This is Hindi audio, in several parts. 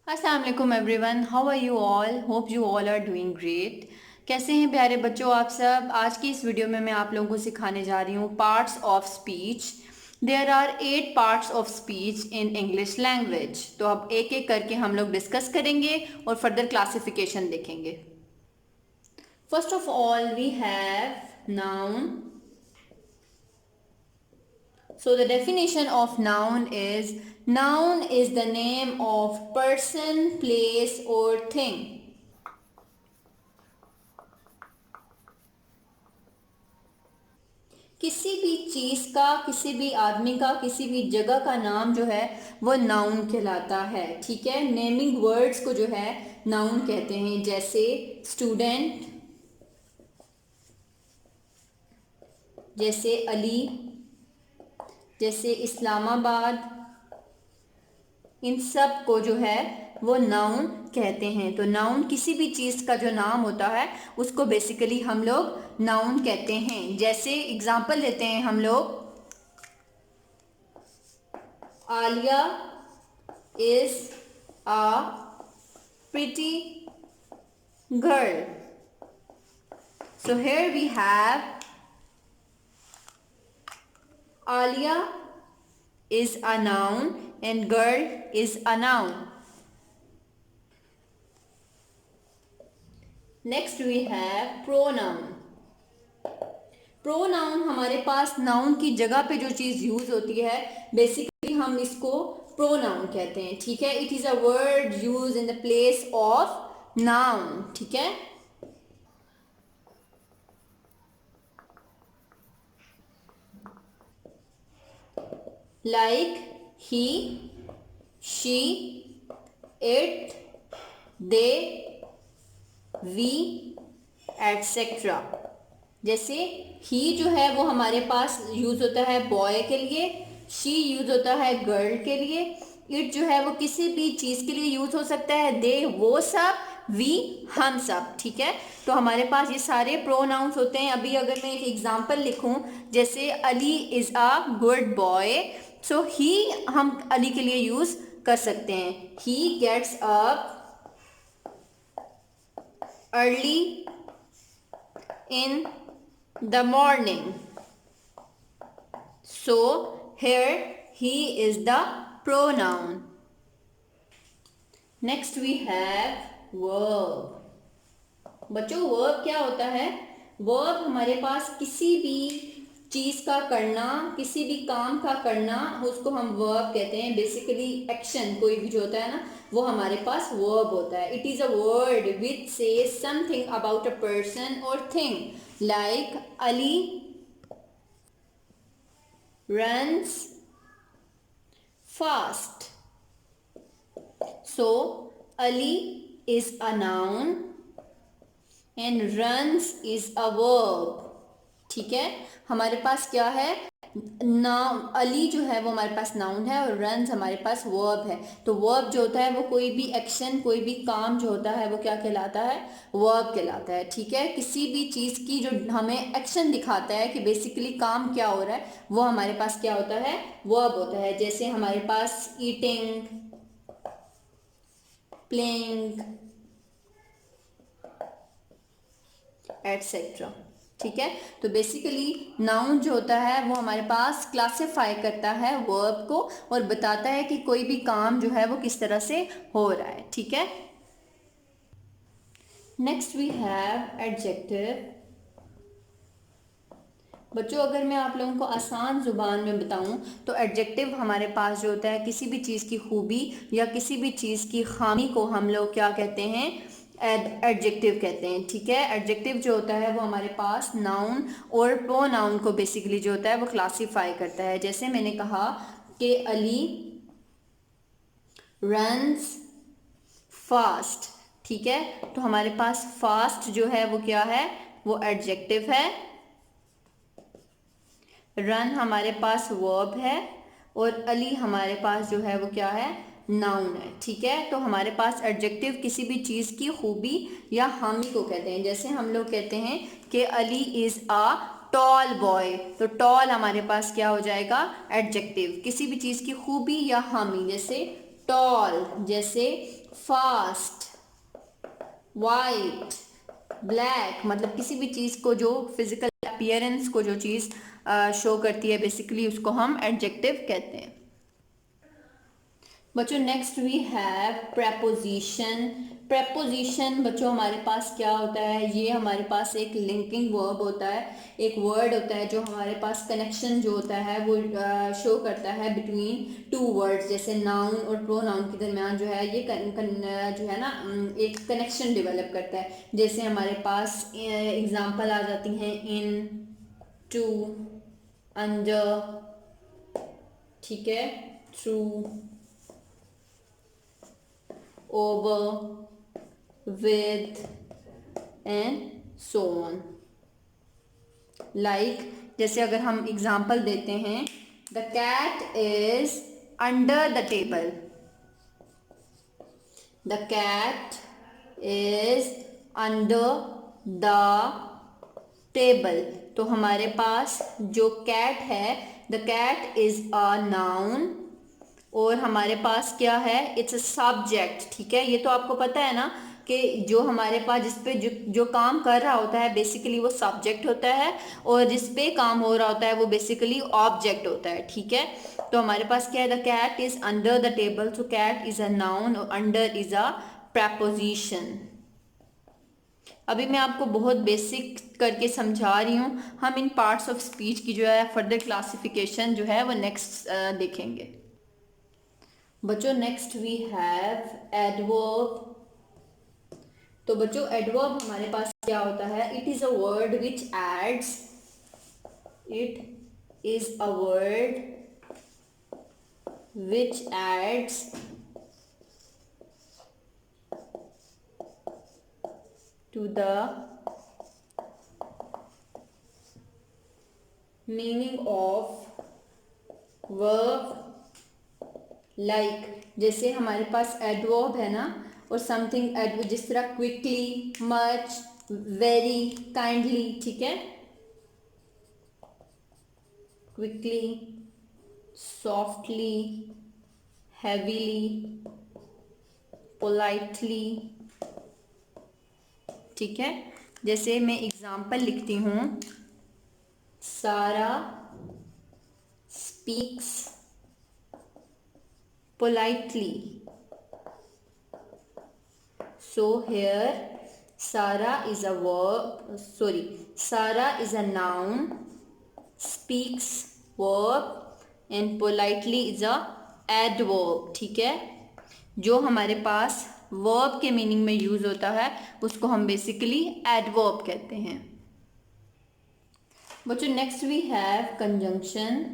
अस्सलाम वालेकुम everyone, how are you all? Hope you all are doing great. कैसे हैं प्यारे बच्चों आप सब? आज की इस वीडियो में मैं आप लोगों को सिखाने जा रही हूँ parts of speech. There are 8 parts of speech in English language. तो अब एक एक करके हम लोग डिस्कस करेंगे और फर्दर क्लासिफिकेशन देखेंगे। First of all we have noun. So the definition of noun is the name of person, place or thing. किसी भी चीज का, किसी भी आदमी का, किसी भी जगह का नाम जो है वो नाउन कहलाता है। ठीक है, नेमिंग वर्ड्स को जो है नाउन कहते हैं। जैसे स्टूडेंट, जैसे अली, जैसे इस्लामाबाद, इन सब को जो है वो नाउन कहते हैं। तो नाउन किसी भी चीज का जो नाम होता है उसको बेसिकली हम लोग नाउन कहते हैं। जैसे एग्जांपल लेते हैं हम लोग, Alia is a pretty girl. So here we have Alia is a noun and girl is a noun. Next we have pronoun. Pronoun हमारे पास नाउन की जगह पे जो चीज यूज होती है बेसिकली हम इसको प्रोनाउन कहते हैं। ठीक है, it is a word use in the place of noun. ठीक है, like he, she, it, they, we, etc. जैसे ही जो है वो हमारे पास यूज होता है बॉय के लिए, शी यूज होता है गर्ल के लिए, इट जो है वो किसी भी चीज के लिए यूज हो सकता है, दे वो सब, वी हम सब। ठीक है, तो हमारे पास ये सारे प्रोनाउंस होते हैं। अभी अगर मैं एक एग्जांपल लिखूं, जैसे Ali is a good boy, so he हम अली के लिए यूज कर सकते हैं। He gets up early in the morning. So here he is the pronoun. Next we have verb. बच्चों वर्ब क्या होता है? वर्ब हमारे पास किसी भी चीज का करना, किसी भी काम का करना, उसको हम वर्ब कहते हैं। बेसिकली एक्शन कोई भी जो होता है ना वो हमारे पास वर्ब होता है। It is a word which says something about a person और thing, like Ali runs fast. So Ali is a noun and runs is a verb. ठीक है, हमारे पास क्या है, नाउन अली जो है वो हमारे पास नाउन है और रन्स हमारे पास वर्ब है। तो वर्ब जो होता है वो कोई भी एक्शन, कोई भी काम जो होता है वो क्या कहलाता है, वर्ब कहलाता है। ठीक है, किसी भी चीज की जो हमें एक्शन दिखाता है कि बेसिकली काम क्या हो रहा है वो हमारे पास क्या होता है, वर्ब होता है। जैसे हमारे पास ईटिंग, प्लेइंग एटसेट्रा। ठीक है, तो बेसिकली नाउन जो होता है वो हमारे पास क्लासिफाई करता है वर्ब को और बताता है कि कोई भी काम जो है वो किस तरह से हो रहा है। ठीक है, नेक्स्ट वी हैव एडजेक्टिव। बच्चों अगर मैं आप लोगों को आसान जुबान में बताऊं तो एडजेक्टिव हमारे पास जो होता है किसी भी चीज़ की खूबी या किसी भी चीज़ की खामी को हम लोग क्या कहते हैं, एडजेक्टिव कहते हैं। ठीक है, एडजेक्टिव जो होता है वो हमारे पास नाउन और प्रोनाउन को बेसिकली जो होता है वो क्लासीफाई करता है। जैसे मैंने कहा कि अली रन्स फास्ट। ठीक है, तो हमारे पास फास्ट जो है वो क्या है, वो एडजेक्टिव है। रन हमारे पास वर्ब है और अली हमारे पास जो है वो क्या है, नाउन है। ठीक है, तो हमारे पास एडजेक्टिव किसी भी चीज़ की खूबी या हामी को कहते हैं। जैसे हम लोग कहते हैं कि Ali is a tall boy, तो टॉल हमारे पास क्या हो जाएगा, एडजेक्टिव। किसी भी चीज़ की खूबी या हामी, जैसे टॉल, जैसे फास्ट, वाइट, ब्लैक, मतलब किसी भी चीज़ को जो फिजिकल अपीयरेंस को जो चीज़ शो करती है बेसिकली उसको हम एडजेक्टिव कहते हैं। बच्चों next we have preposition. Preposition बच्चों हमारे पास क्या होता है, ये हमारे पास एक लिंकिंग वर्ब होता है, एक वर्ड होता है जो हमारे पास कनेक्शन जो होता है वो शो करता है बिटवीन टू वर्ड्स, जैसे नाउन और प्रोनाउन के दरमियान जो है ये जो है ना एक कनेक्शन डेवलप करता है। जैसे हमारे पास एग्जांपल आ जाती हैं इन, टू, अंडर, ठीक है, through, over, with and so on। like जैसे अगर हम एग्जाम्पल देते हैं, the cat is under the table, the cat is under the table. तो हमारे पास जो कैट है, the cat is a noun और हमारे पास क्या है, इट्स अ सब्जेक्ट, ठीक है। ये तो आपको पता है ना कि जो हमारे पास जिस पे जो काम कर रहा होता है बेसिकली वो सब्जेक्ट होता है और जिस पे काम हो रहा होता है वो बेसिकली ऑब्जेक्ट होता है, ठीक है। तो हमारे पास क्या है, the cat is under the table, so cat is a noun और अंडर इज अ प्रेपोजिशन। अभी मैं आपको बहुत बेसिक करके समझा रही हूँ, हम इन पार्ट्स ऑफ स्पीच की जो है फर्दर क्लासिफिकेशन जो है वो नेक्स्ट देखेंगे। बच्चों नेक्स्ट वी हैव एडवर्ब। तो बच्चों एडवर्ब हमारे पास क्या होता है, it is a word which adds, it is a word which adds to the meaning of verb. Like जैसे हमारे पास एडवर्ब है ना, और समथिंग एडवर्ब जिस तरह क्विकली, मच, वेरी, काइंडली, ठीक है, क्विकली, सॉफ्टली, हैवीली, पोलाइटली, ठीक है। जैसे मैं एग्जाम्पल लिखती हूँ, सारा speaks politely, so here Sarah is a verb, sorry, Sarah is a noun, speaks verb and politely is a adverb, ठीक है। जो हमारे पास वर्ब के मीनिंग में यूज होता है उसको हम बेसिकली एडवर्ब कहते हैं। बच्चों नेक्स्ट वी हैव कंजंक्शन।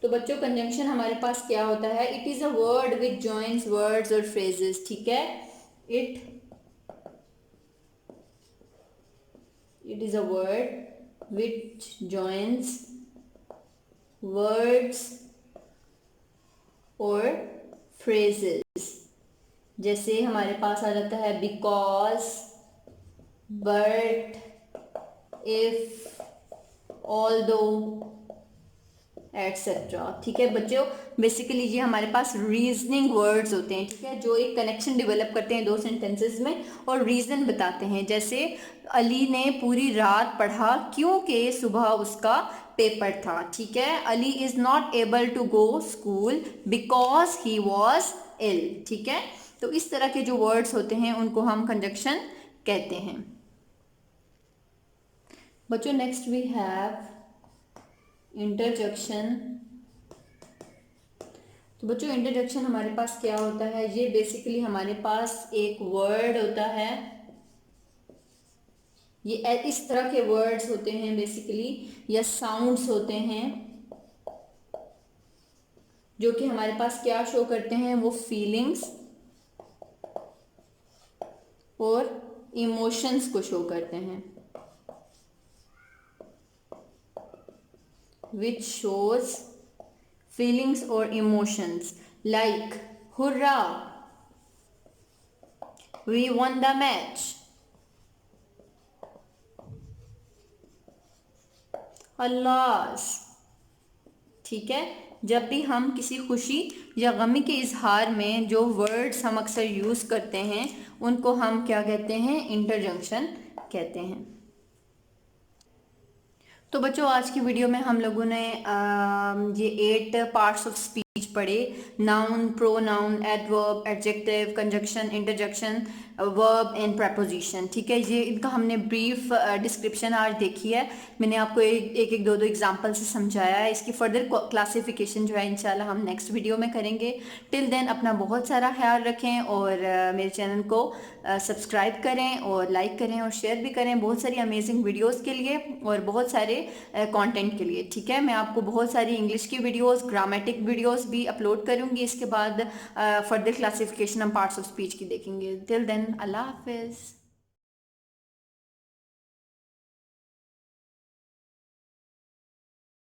तो बच्चों कंजंक्शन हमारे पास क्या होता है, it is a word which joins words और फ्रेजेस, ठीक है। It is a word which joins words और फ्रेजेस। जैसे हमारे पास आ जाता है because, but, if, although, etcetera, ठीक है। बच्चों बेसिकली ये हमारे पास रीजनिंग वर्ड्स होते हैं, ठीक है, जो एक कनेक्शन डेवलप करते हैं दो सेंटेंसेस में और रीजन बताते हैं। जैसे अली ने पूरी रात पढ़ा क्योंकि सुबह उसका पेपर था, ठीक है। Ali is not able to go school because he was ill, ठीक है। तो इस तरह के जो वर्ड्स होते हैं उनको हम कंजक्शन कहते हैं। बच्चों नेक्स्ट वी हैव इंटरजेक्शन। तो बच्चों इंटरजेक्शन हमारे पास क्या होता है, ये बेसिकली हमारे पास एक वर्ड होता है, ये इस तरह के वर्ड्स होते हैं बेसिकली या साउंड्स होते हैं जो कि हमारे पास क्या शो करते हैं, वो फीलिंग्स और इमोशंस को शो करते हैं, which shows feelings or emotions like hurrah, we won the match, alas, ठीक है। जब भी हम किसी खुशी या गमी के इजहार में जो वर्ड्स हम अक्सर यूज़ करते हैं उनको हम क्या कहते हैं, इंटरजंक्शन कहते हैं। तो बच्चों आज की वीडियो में हम लोगों ने ये 8 पार्ट्स ऑफ स्पीच पढ़े। Noun, pronoun, adverb, adjective, conjunction, interjection, verb and preposition. ठीक है, ये इनका हमने ब्रीफ डिस्क्रिप्शन आज देखी है। मैंने आपको एक एक दो एग्जांपल से समझाया है। इसकी फर्दर क्लासिफिकेशन जो है इंशाल्लाह हम नेक्स्ट वीडियो में करेंगे। टिल देन अपना बहुत सारा ख्याल रखें और मेरे चैनल को सब्सक्राइब करें और लाइक करें और शेयर भी करें बहुत सारी अमेजिंग वीडियोज़ के लिए और बहुत सारे कंटेंट के लिए। ठीक है, मैं आपको बहुत सारी इंग्लिश की वीडियोस, ग्रामेटिक वीडियोस भी अपलोड करूंगी। इसके बाद फर्दर क्लासिफिकेशन हम पार्ट्स ऑफ स्पीच की देखेंगे। टिल देन अल्लाह हाफिज़।